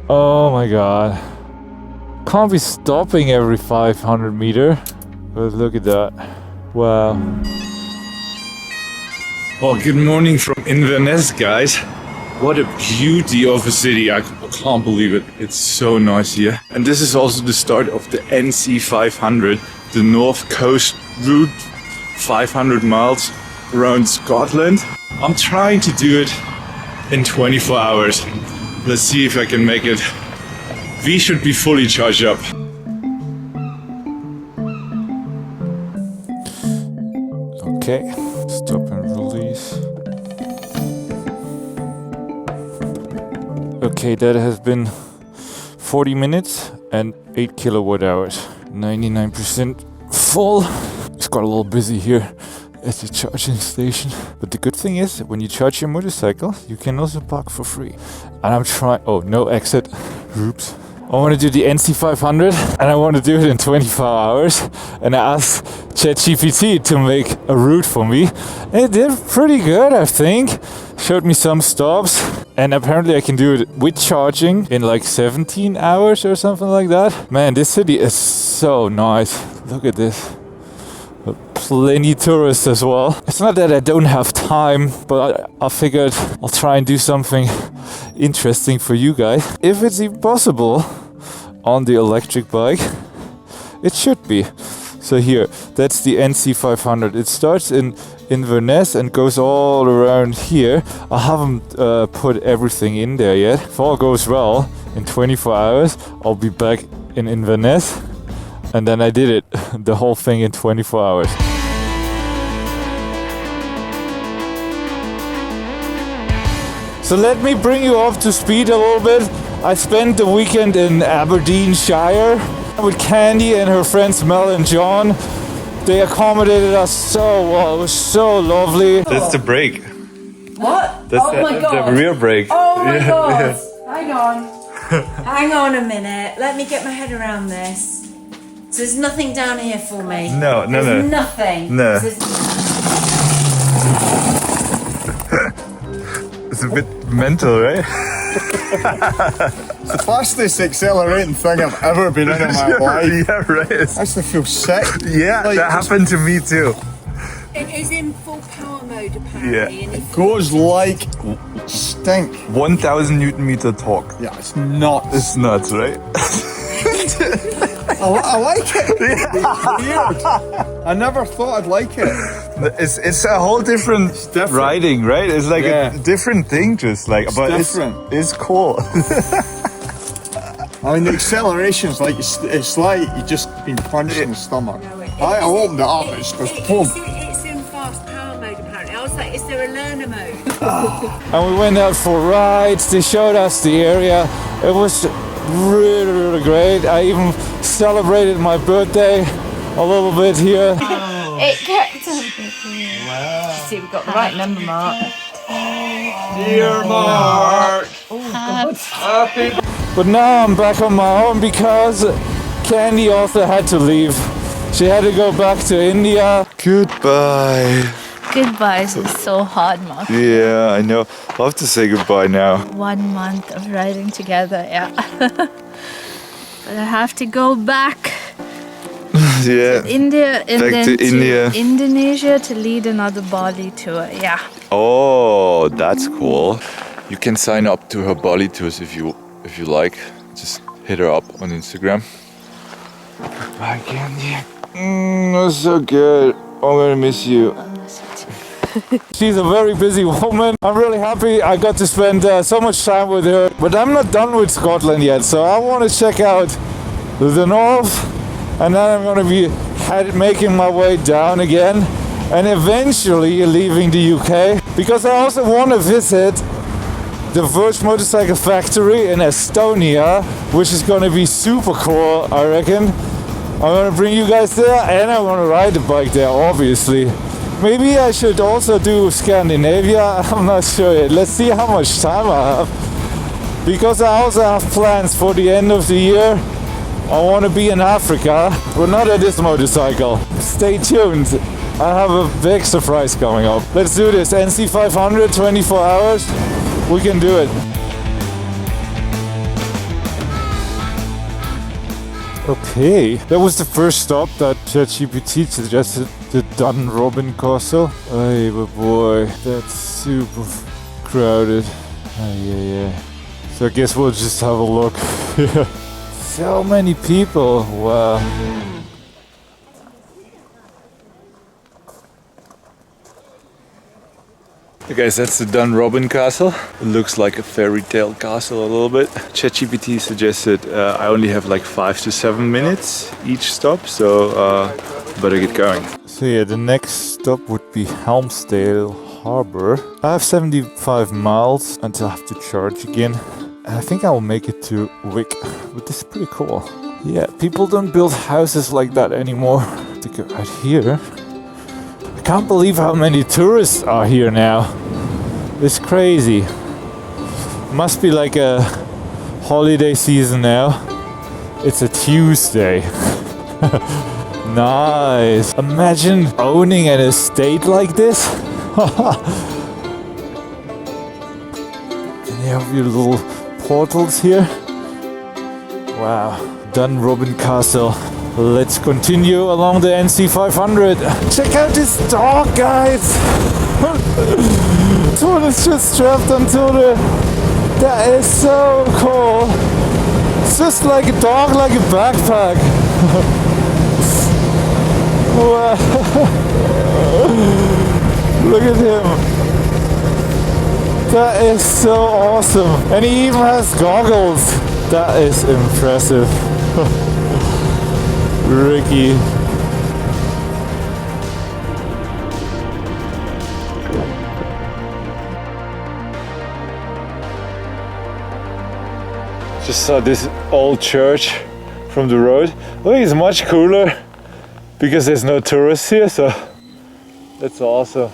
Oh my god. Can't be stopping every 500 meter. But look at that. Wow. Well, good morning from Inverness, guys. What a beauty of a city. I can't believe it. It's so nice here. And this is also the start of the NC 500, the North Coast route, 500 miles around Scotland. I'm trying to do it in 24 hours. Let's see if I can make it. We should be fully charged up. Okay, stop and release. Okay, that has been 40 minutes and 8 kilowatt hours. 99% full. It's got a little busy here at the charging station. But the good thing is, when you charge your motorcycle, you can also park for free. And I'm trying... Oh, no exit. Oops. I want to do the NC 500 and I want to do it in 24 hours. And I asked ChatGPT to make a route for me. And it did pretty good, I think. Showed me some stops. And apparently I can do it with charging in like 17 hours or something like that. Man, this city is so nice. Look at this. Plenty tourists as well. It's not that I don't have time, but I figured I'll try and do something interesting for you guys. If it's even possible on the electric bike, it should be. So here, that's the NC 500. It starts in Inverness and goes all around here. I haven't put everything in there yet. If all goes well, in 24 hours, I'll be back in Inverness. And then I did it, the whole thing in 24 hours. So let me bring you up to speed a little bit. I spent the weekend in Aberdeenshire with Candy and her friends Mel and John. They accommodated us so well. It was so lovely. That's the brake. What? That's my God. the rear brake. Oh my God. Yeah. Hang on. Hang on a minute. Let me get my head around this. So there's nothing down here for me. No. There's nothing. No. There's... It's a bit mental, right? It's the fastest accelerating thing I've ever been in my life. Yeah, right. I used to feel sick. Yeah, Like, that happened to me too. It is in full power mode apparently. Yeah. And if Goes like stink. 1000 Newton meter torque. Yeah, it's nuts. It's nuts, right? I like it. It's weird. I never thought I'd like it. It's a whole different, riding, right? It's like a different thing, just like, but different. It's cool. I mean, the acceleration's like it's like you just been punched in the stomach. I opened it up, it's just boom. it's in fast power mode apparently. I was like, is there a learner mode? And we went out for rides. They showed us the area. It was really, really great. I even celebrated my birthday a little bit here. It kept on. Wow. See, we've got the right number, Mark. Dear Marc. Oh, God. Happy. But now I'm back on my own because Candy also had to leave. She had to go back to India. Goodbye. Goodbye is so hard, Marc. Yeah, I know. I'll have to say goodbye now. 1 month of riding together, yeah. But I have to go back Yeah. to India and Back then to India. Indonesia to lead another Bali tour, yeah. Oh, that's cool. You can sign up to her Bali tours if you like. Just hit her up on Instagram. Bye, Candy. That's so good. I'm gonna miss you. She's a very busy woman. I'm really happy I got to spend so much time with her. But I'm not done with Scotland yet, so I want to check out the north. And then I'm going to be making my way down again. And eventually leaving the UK. Because I also want to visit the Verge Motorcycle Factory in Estonia, which is going to be super cool, I reckon. I'm going to bring you guys there and I want to ride the bike there, obviously. Maybe I should also do Scandinavia, I'm not sure yet. Let's see how much time I have. Because I also have plans for the end of the year. I want to be in Africa, but not at this motorcycle. Stay tuned. I have a big surprise coming up. Let's do this. NC 500, 24 hours. We can do it. Okay, that was the first stop that ChatGPT suggested, the Dunrobin Castle. Oh boy, that's super crowded. Yeah. So I guess we'll just have a look. So many people, wow. Hey guys, that's the Dunrobin Castle. It looks like a fairy tale castle a little bit. ChatGPT suggested I only have like 5 to 7 minutes each stop, so better get going. So yeah, the next stop would be Helmsdale Harbour. I have 75 miles until I have to charge again. And I think I will make it to Wick, but this is pretty cool. Yeah, people don't build houses like that anymore. To go out here. I can't believe how many tourists are here now. It's crazy. Must be like a holiday season now. It's a Tuesday. Nice. Imagine owning an estate like this. And you have your little portals here. Wow. Dunrobin Castle. Let's continue along the NC 500. Check out this dog, guys. This one is just strapped onto the... That is so cool. It's just like a dog, like a backpack. Wow. Look at him. That is so awesome. And he even has goggles. That is impressive. Ricky. Just saw this old church from the road. I think it's much cooler because there's no tourists here, so that's awesome.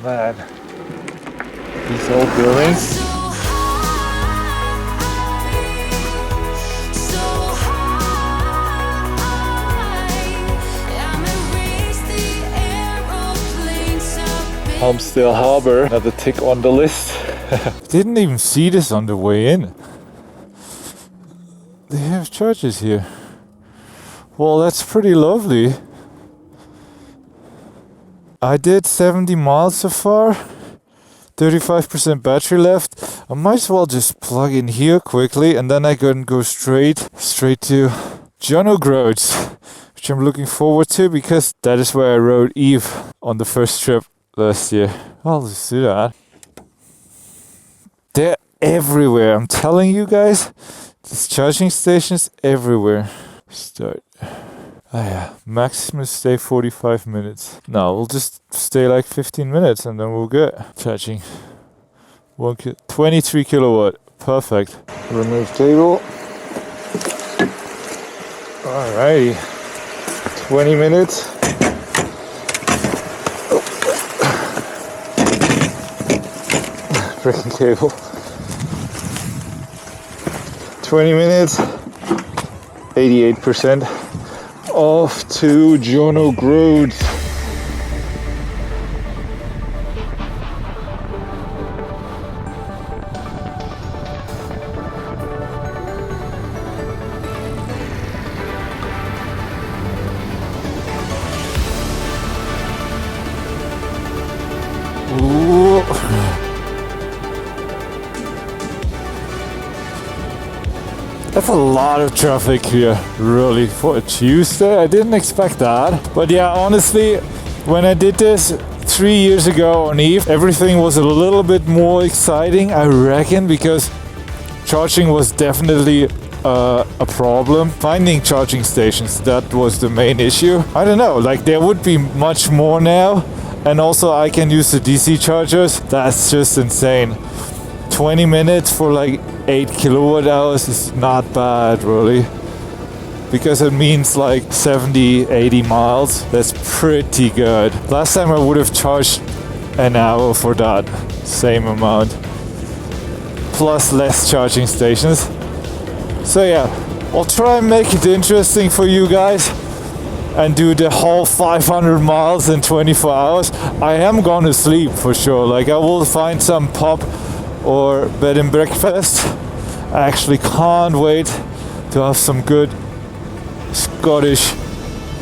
Man, these old buildings. Helmsdale Harbour, another tick on the list. Didn't even see this on the way in. They have churches here. Well, that's pretty lovely. I did 70 miles so far. 35% battery left. I might as well just plug in here quickly and then I can go straight to Groats, which I'm looking forward to because that is where I rode Eve on the first trip last year. I'll just do that. They're everywhere. I'm telling you guys, there's charging stations everywhere. Start. Oh yeah, maximum stay 45 minutes. No, we'll just stay like 15 minutes and then we'll get charging. 23 kilowatt. Perfect. Remove cable. Alrighty. 20 minutes. Freaking cable. 20 minutes. 88%. Off to Groats. Ooh. That's a lot of traffic here, really, for a Tuesday. I didn't expect that. But yeah, honestly, when I did this 3 years ago on Eve, everything was a little bit more exciting, I reckon, because charging was definitely a problem. Finding charging stations, that was the main issue. I don't know, like there would be much more now. And also I can use the DC chargers. That's just insane. 20 minutes for like 8 kilowatt hours is not bad, really, because it means like 70-80 miles. That's pretty good. Last time I would have charged an hour for that same amount, plus less charging stations. So yeah, I'll try and make it interesting for you guys and do the whole 500 miles in 24 hours. I am gonna sleep for sure. Like I will find some pub or bed and breakfast. I actually can't wait to have some good Scottish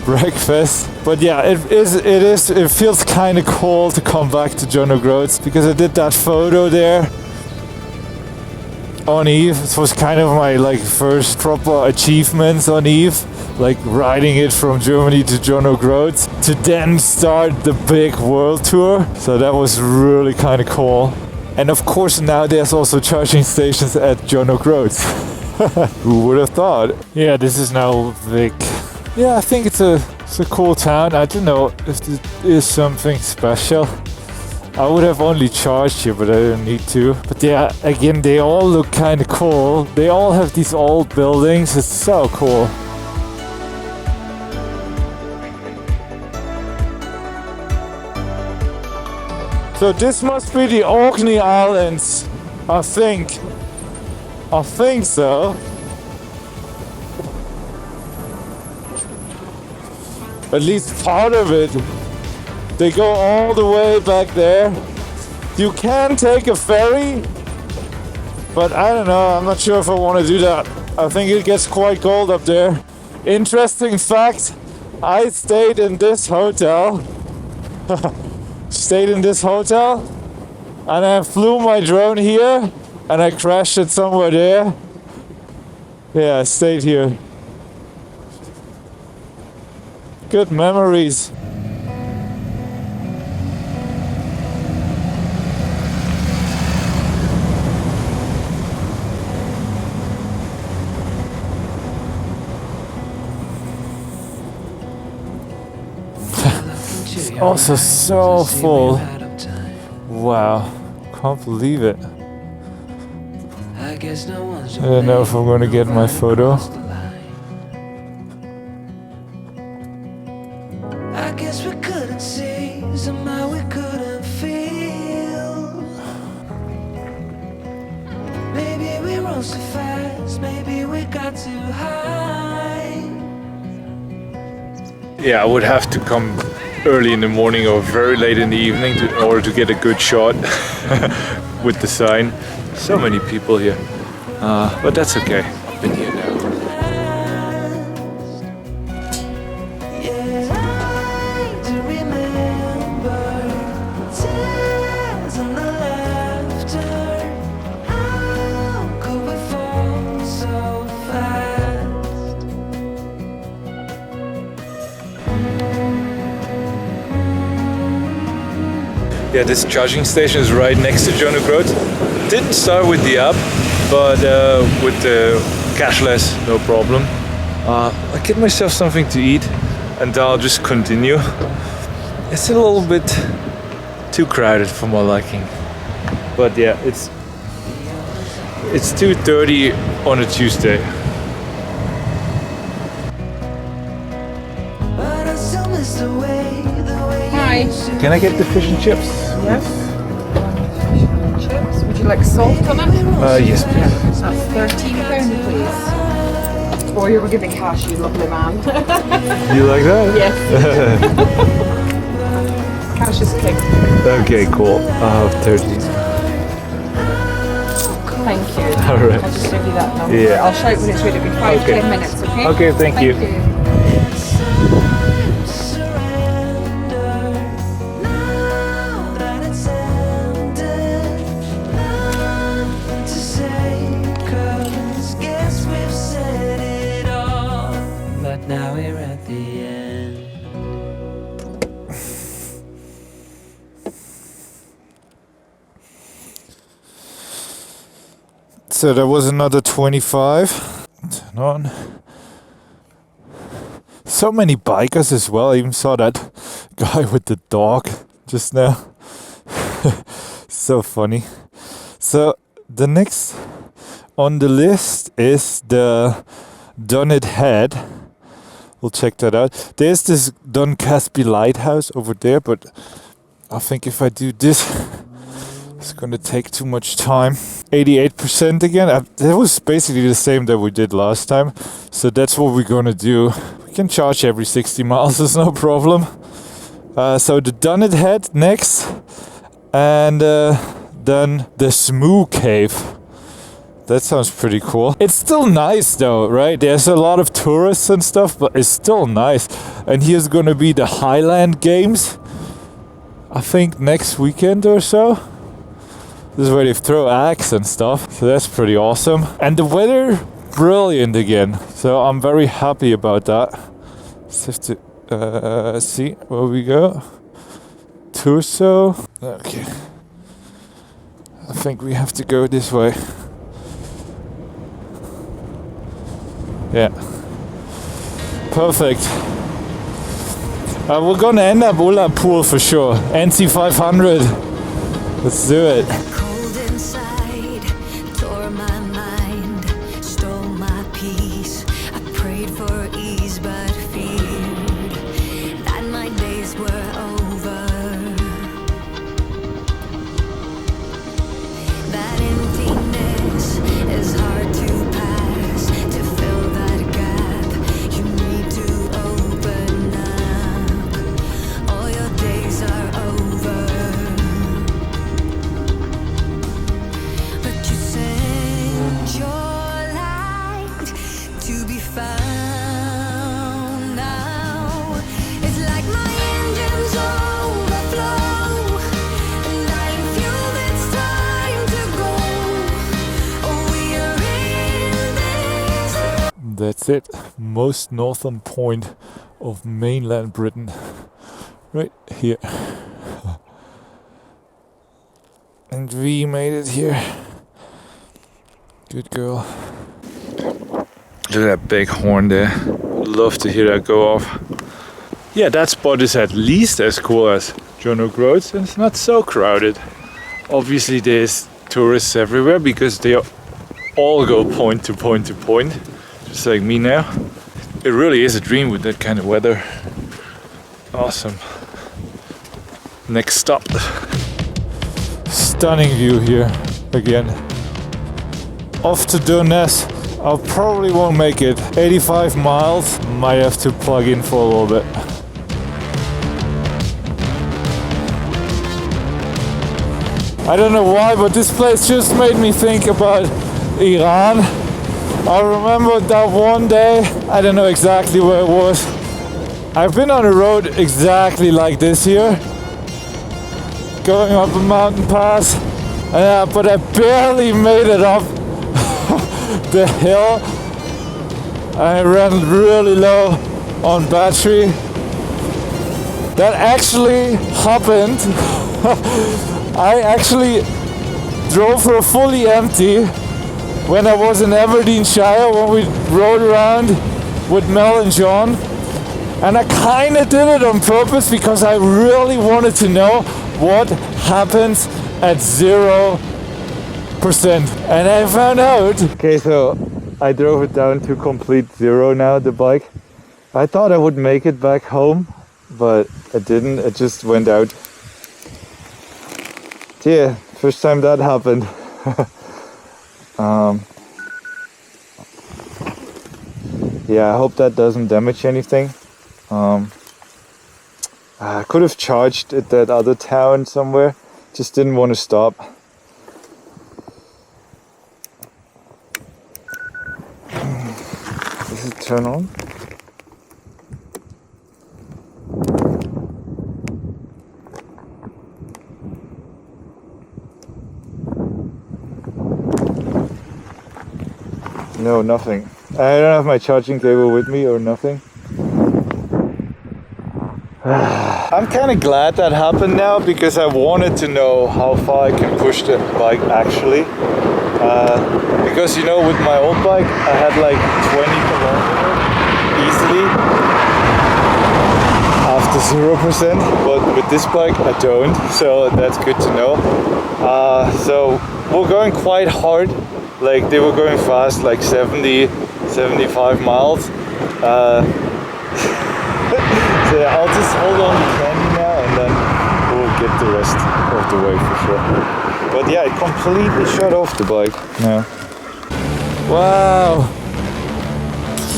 breakfast. But yeah, it feels kind of cool to come back to John O'Groats because I did that photo there on Eve. It was kind of my like first proper achievements on Eve, like riding it from Germany to John O'Groats to then start the big world tour. So that was really kind of cool. And of course now there's also charging stations at John O'Groats. Who would have thought? Yeah, this is now Vic. Yeah, I think it's a cool town. I don't know if there is something special. I would have only charged here, but I didn't need to. But yeah, again, they all look kind of cool. They all have these old buildings. It's so cool. So this must be the Orkney Islands, I think. I think so. At least part of it. They go all the way back there. You can take a ferry, but I don't know, I'm not sure if I want to do that. I think it gets quite cold up there. Interesting fact, I stayed in this hotel. Stayed in this hotel, and I flew my drone here, and I crashed it somewhere there. Yeah, I stayed here. Good memories. It's also so full. Wow, can't believe it. I don't know if I'm gonna get my photo. I guess we couldn't see, somehow we couldn't feel. Maybe we rose too fast, maybe we got too high. Yeah, I would have to come early in the morning or very late in the evening in order to get a good shot with the sign. So many people here, but that's okay. I've been here now. Yeah, this charging station is right next to John O'Groats. Didn't start with the app, but with the cashless, no problem. I'll get myself something to eat and I'll just continue. It's a little bit too crowded for my liking. But yeah, it's 2:30 on a Tuesday. Hi. Can I get the fish and chips? Yes. Chips. Would you like salt on it? Yes, please. That's £13, please. Or you were giving cash, you lovely man. You like that? Yes. Cash is king. Okay, cool. I'll have 30. Thank you. All right. I'll just give you that number. Yeah. I'll shout when it's ready. It'll be 5-10 Okay. minutes, okay? Okay, thank you. Now we're at the end. So there was another 25. Turn on. So many bikers as well. I even saw that guy with the dog just now. So funny. So the next on the list is the Dunnet Head. We'll check that out. There's this Duncasby Lighthouse over there, but I think if I do this, it's gonna take too much time. 88% again. That was basically the same that we did last time. So that's what we're gonna do. We can charge every 60 miles, there's no problem. So the Dunnet Head next. And then the Smoo Cave. That sounds pretty cool. It's still nice though, right? There's a lot of tourists and stuff, but it's still nice. And here's gonna be the Highland Games, I think next weekend or so. This is where they throw axe and stuff. So that's pretty awesome. And the weather, brilliant again. So I'm very happy about that. Just have to see where we go. Torso. Okay. I think we have to go this way. Yeah. Perfect. We're gonna end up Ullapool for sure. NC 500. Let's do it. Cold inside, tore my mind, stole my peace. I prayed for ease, but feared that my days were over. That emptiness is hard to pass. To fill that gap, you need to open up. All your days are over. But you sent your light to be found now. It's like my engines overflow, and I am fueled, it's time to go. Oh, we are in this. That's it. Most northern point of mainland Britain. Right here. And we made it here. Good girl. Look at that big horn there. Love to hear that go off. Yeah, that spot is at least as cool as John O'Groats, and it's not so crowded. Obviously there's tourists everywhere because they all go point to point to point, just like me now. It really is a dream with that kind of weather. Awesome. Next stop. Stunning view here again. Off to Inverness. I probably won't make it. 85 miles. Might have to plug in for a little bit. I don't know why, but this place just made me think about Iran. I remember that one day, I don't know exactly where it was. I've been on a road exactly like this here, going up a mountain pass, but I barely made it up the hill. I ran really low on battery. That actually happened. I actually drove for fully empty when I was in Aberdeenshire, when we rode around with Mel and John. And I kind of did it on purpose because I really wanted to know what happens at 0%. And I found out. Okay, so I drove it down to complete zero now, the bike. I thought I would make it back home, but I didn't. It just went out. Yeah, first time that happened. Yeah, I hope that doesn't damage anything. I could have charged at that other town somewhere, just didn't want to stop. Does it turn on? No, nothing. I don't have my charging cable with me or nothing. I'm kind of glad that happened now because I wanted to know how far I can push the bike actually. Because you know, with my old bike I had like 20 kilometers easily after 0%, but with this bike I don't, so that's good to know. So we're going quite hard, like they were going fast, like 70, 75 miles. So I'll just hold on to candy now and then we'll get the rest of the way for sure. But yeah, it completely shut off the bike now. Wow.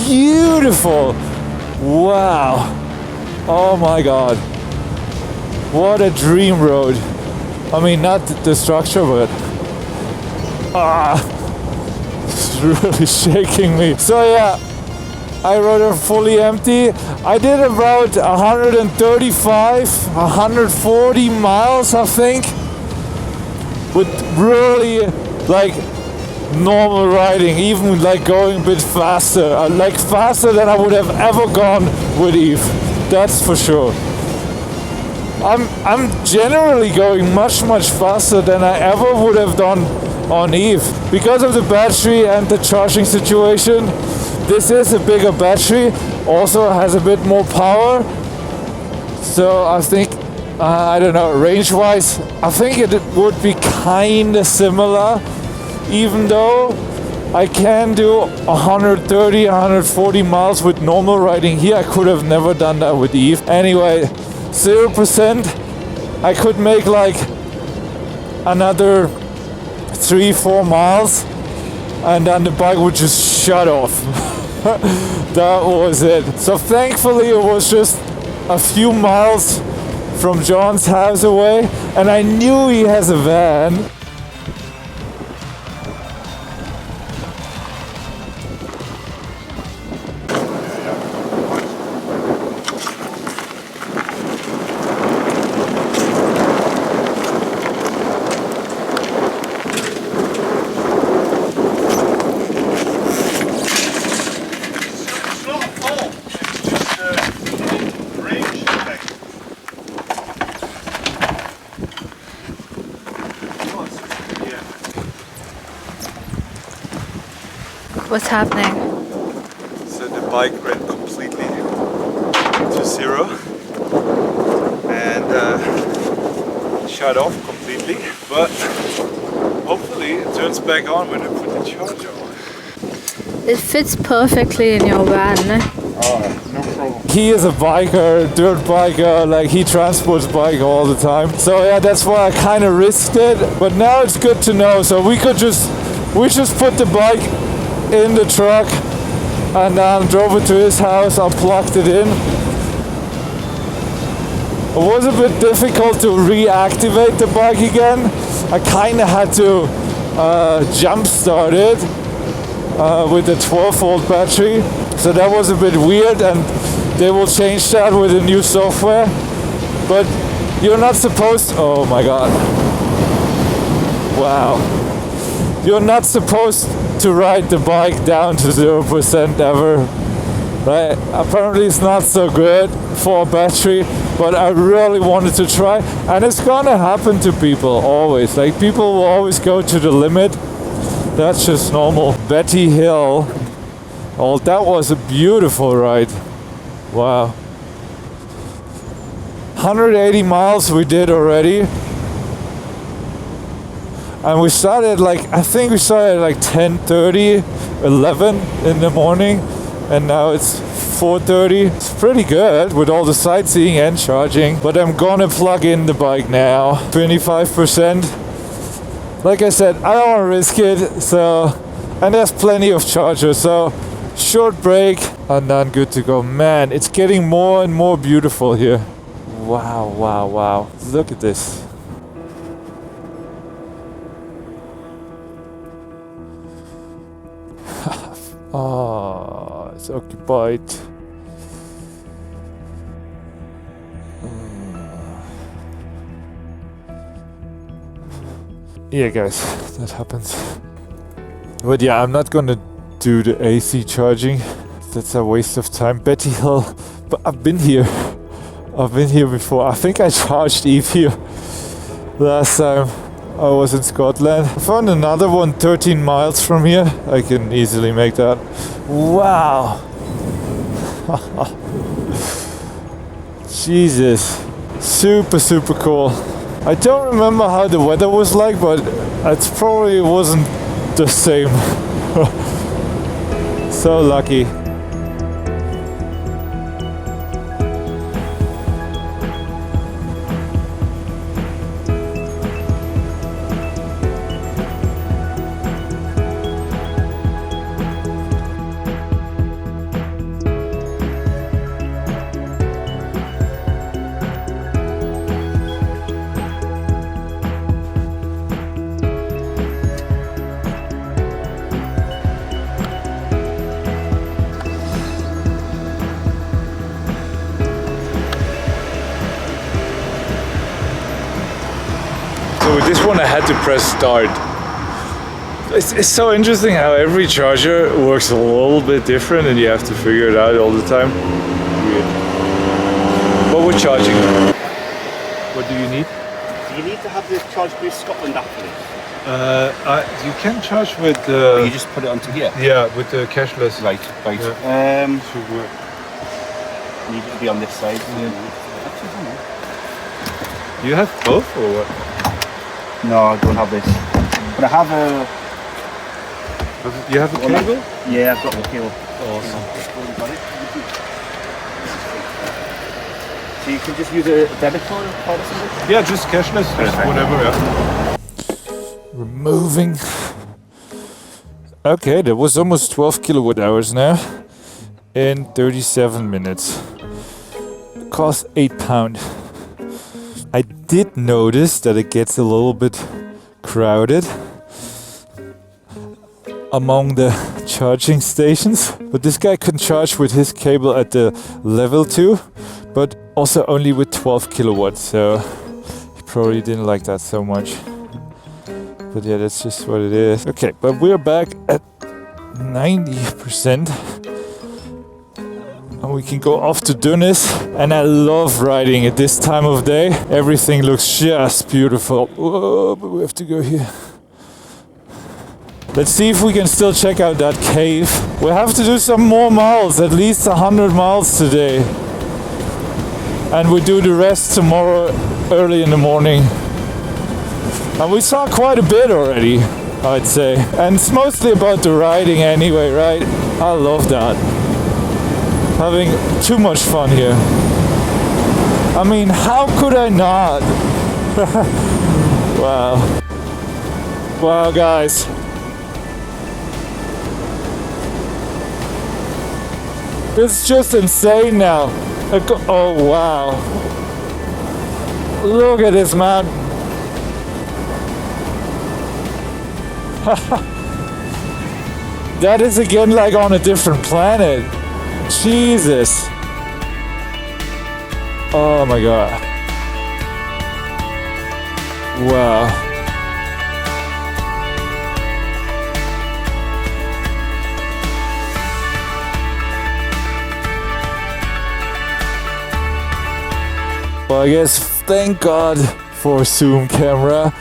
Beautiful. Wow. Oh my god. What a dream road. I mean, not the structure, but really shaking me. So yeah, I rode her fully empty. I did about 135, 140 miles, I think, with really like normal riding, even like going a bit faster, like faster than I would have ever gone with Eve. That's for sure. I'm generally going much faster than I ever would have done on Eve because of the battery and the charging situation. This is a bigger battery, also has a bit more power. So I think, I don't know, range-wise, I think it would be kinda similar, even though I can do 130, 140 miles with normal riding here. I could have never done that with Eve. Anyway, 0%, I could make like another 3-4 miles and then the bike would just shut off. That was it. So thankfully it was just a few miles from John's house away, and I knew he has a van. What's happening? So the bike went completely to zero and shut off completely, but hopefully it turns back on when I put the charger on. It fits perfectly in your van. No problem. He is a biker, dirt biker, like he transports bike all the time. So yeah, that's why I kind of risked it, but now it's good to know. So we just put the bike in the truck and then drove it to his house, unplugged it in. It was a bit difficult to reactivate the bike again. I kind of had to jump start it with a 12-volt battery, so that was a bit weird, and they will change that with the new software. But you're not supposed, oh my god, wow, you're not supposed to ride the bike down to 0% ever. Right? Apparently it's not so good for a battery, but I really wanted to try, and it's gonna happen to people always. Like, people will always go to the limit. That's just normal. Betty Hill. Oh, that was a beautiful ride. Wow. 180 miles we did already. And we started I think we started at 10:30, 11 in the morning. And now it's 4:30. It's pretty good with all the sightseeing and charging. But I'm gonna plug in the bike now. 25%. Like I said, I don't want to risk it. So, and there's plenty of chargers. So, short break and then good to go. Man, it's getting more and more beautiful here. Wow, wow, wow. Look at this. Oh, it's occupied. Yeah, guys, that happens. But yeah, I'm not gonna do the AC charging. That's a waste of time. Betty Hill, but I've been here. I've been here before. I think I charged Eve here last time I was in Scotland. I found another one 13 miles from here. I can easily make that. Wow. Jesus. Super, super cool. I don't remember how the weather was like, but it probably wasn't the same. So lucky. this one I had to press start. It's so interesting how every charger works a little bit different and you have to figure it out all the time. Weird. But we're charging. What do you need? Do you need to have this charge with Scotland after this? You can charge with Or you just put it onto here? yeah, with the cashless. Right. Yeah. Should work. Need it to be on this side. You have both or what? No, I don't have this. But I have a... You have a cable? Yeah, I've got the cable. Awesome. So you can just use a debit card or something? Yeah, just cashless, just whatever. Yeah. Removing. Okay, that was almost 12 kilowatt hours now in 37 minutes. It cost £8. I did notice that it gets a little bit crowded among the charging stations, but this guy can charge with his cable at the level 2, but also only with 12 kilowatts, so he probably didn't like that so much. But yeah, that's just what it is. Okay, but we're back at 90%. And we can go off to Inverness. And I love riding at this time of day. Everything looks just beautiful. Whoa, but we have to go here. Let's see if we can still check out that cave. We'll have to do some more miles, at least 100 miles today. And we do the rest tomorrow early in the morning. And we saw quite a bit already, I'd say. And it's mostly about the riding anyway, right? I love that. Having too much fun here. I mean, how could I not? Wow. Wow, guys. It's just insane now. Oh, wow. Look at this, man. That is again like on a different planet. Jesus. Oh my god. Wow. Well, I guess thank God for zoom camera.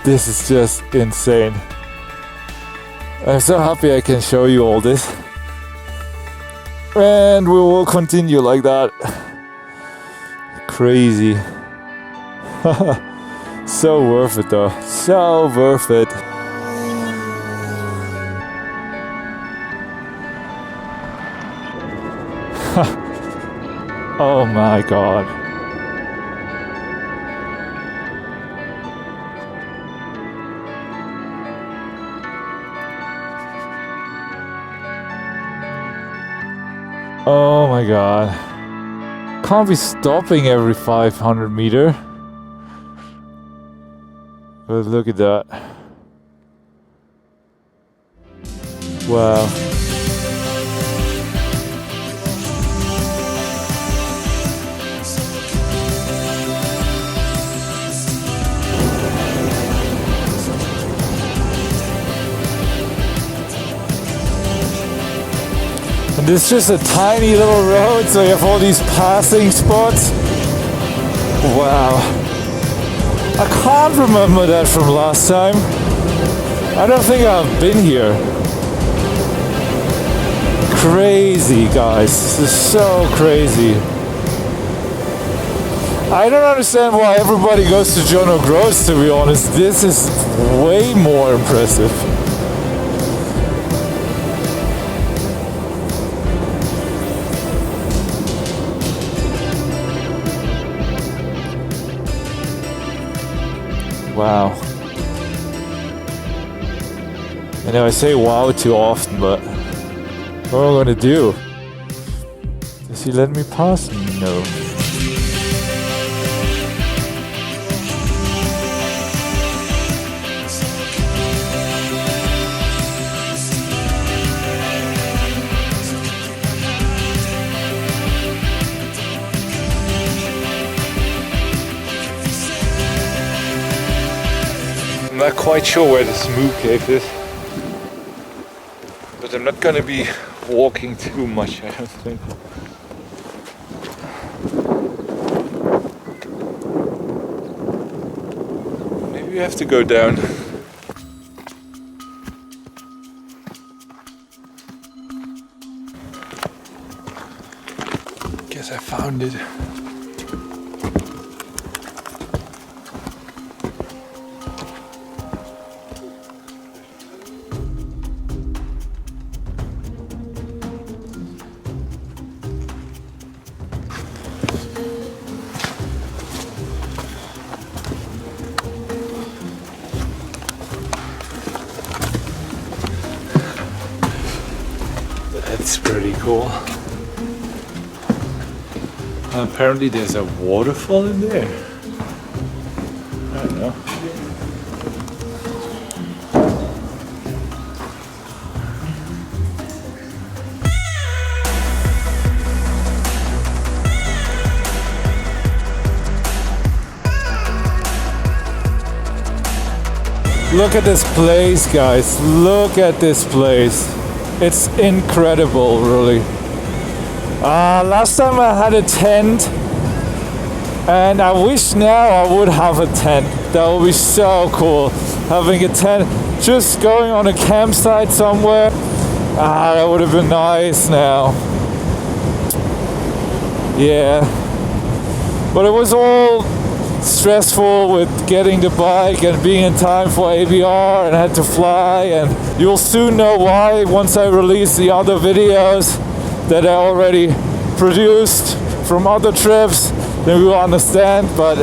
This is just insane. I'm so happy I can show you all this. And we will continue like that. Crazy. So worth it though. So worth it. Oh my god. Oh my god. Can't be stopping every 500 meter. But look at that. Wow. And this is just a tiny little road, so you have all these passing spots. Wow. I can't remember that from last time. I don't think I've been here. Crazy, guys. This is so crazy. I don't understand why everybody goes to John O'Groats, to be honest. This is way more impressive. Wow. I know I say wow too often, but what am I gonna do? Does he let me pass? No. not quite sure where the Smoo Cave is. But I'm not gonna be walking too much, I don't think. Maybe we have to go down. Guess I found it. That's pretty cool. Apparently there's a waterfall in there. I don't know. Look at this place, guys. Look at this place. It's incredible, really. Last time I had a tent, and I wish now I would have a tent. That would be so cool. Having a tent, just going on a campsite somewhere. That would have been nice now. Yeah. But it was all stressful with getting the bike and being in time for ABR, and I had to fly, and you'll soon know why once I release the other videos that I already produced from other trips, then we will understand. But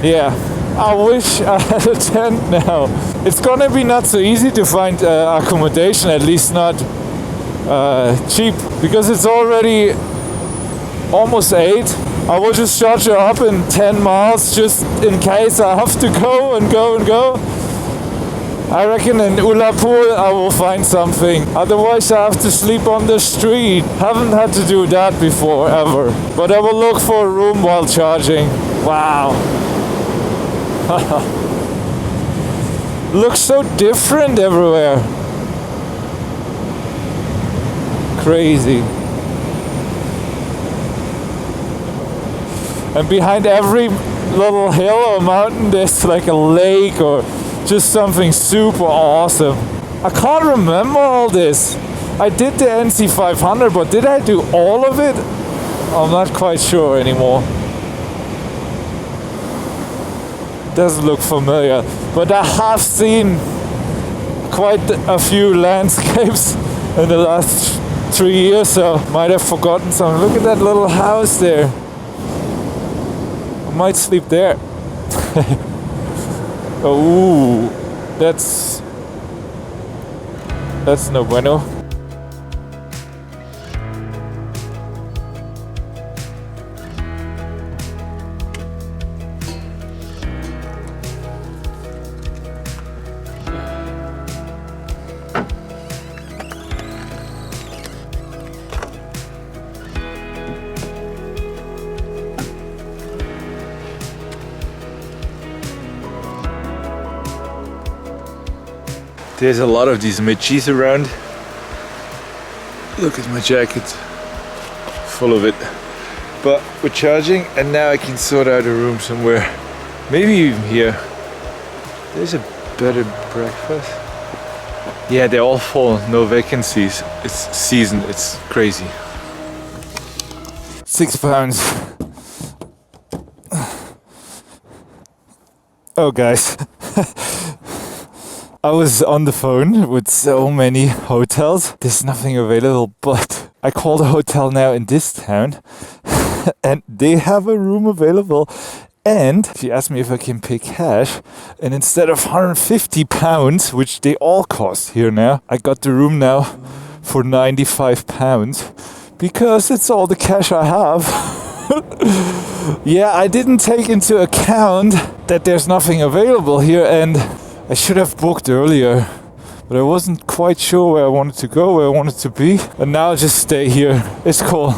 yeah, I wish I had a tent now. It's gonna be not so easy to find accommodation, at least not cheap, because it's already almost 8. I will just charge her up in 10 miles just in case I have to go and go and go. I reckon in Ullapool I will find something. Otherwise I have to sleep on the street. Haven't had to do that before, ever. But I will look for a room while charging. Wow. Looks so different everywhere. Crazy. And behind every little hill or mountain there's like a lake or just something super awesome. I can't remember all this. I did the NC 500, but did I do all of it? I'm not quite sure anymore. Doesn't look familiar, but I have seen quite a few landscapes in the last 3 years, so might have forgotten some. Look at that little house there. I might sleep there. Oh, that's no bueno. There's a lot of these midges around. Look at my jacket, full of it. But we're charging, and now I can sort out a room somewhere. Maybe even here. There's a bed and breakfast. Yeah, they're all full, no vacancies. It's season, it's crazy. £6. Oh guys. I was on the phone with so many hotels. There's nothing available, but I called a hotel now in this town and they have a room available. And she asked me if I can pay cash. And instead of £150, which they all cost here now, I got the room now for £95 because it's all the cash I have. Yeah, I didn't take into account that there's nothing available here, and I should have booked earlier, but I wasn't quite sure where I wanted to go, where I wanted to be, and now I just stay here. It's cool.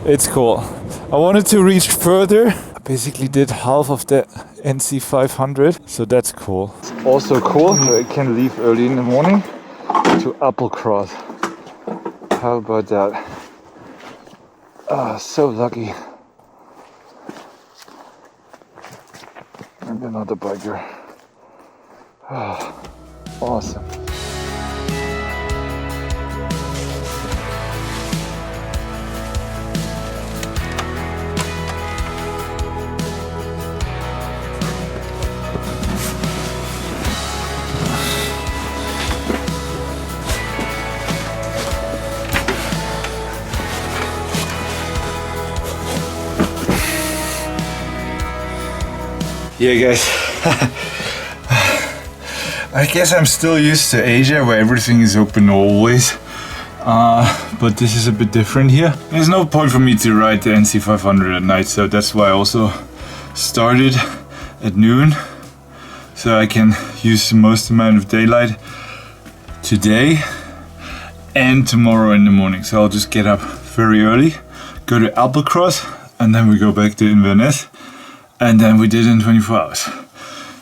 It's cool. I wanted to reach further. I basically did half of that NC 500, so that's cool. It's also cool that I can leave early in the morning to Applecross. How about that? Ah, so lucky. And another biker. Ah, awesome. Yeah guys, I guess I'm still used to Asia where everything is open always, but this is a bit different here. There's no point for me to ride the NC 500 at night, so that's why I also started at noon, so I can use the most amount of daylight today and tomorrow in the morning. So I'll just get up very early, go to Applecross, and then we go back to Inverness. And then we did it in 24 hours.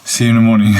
See you in the morning.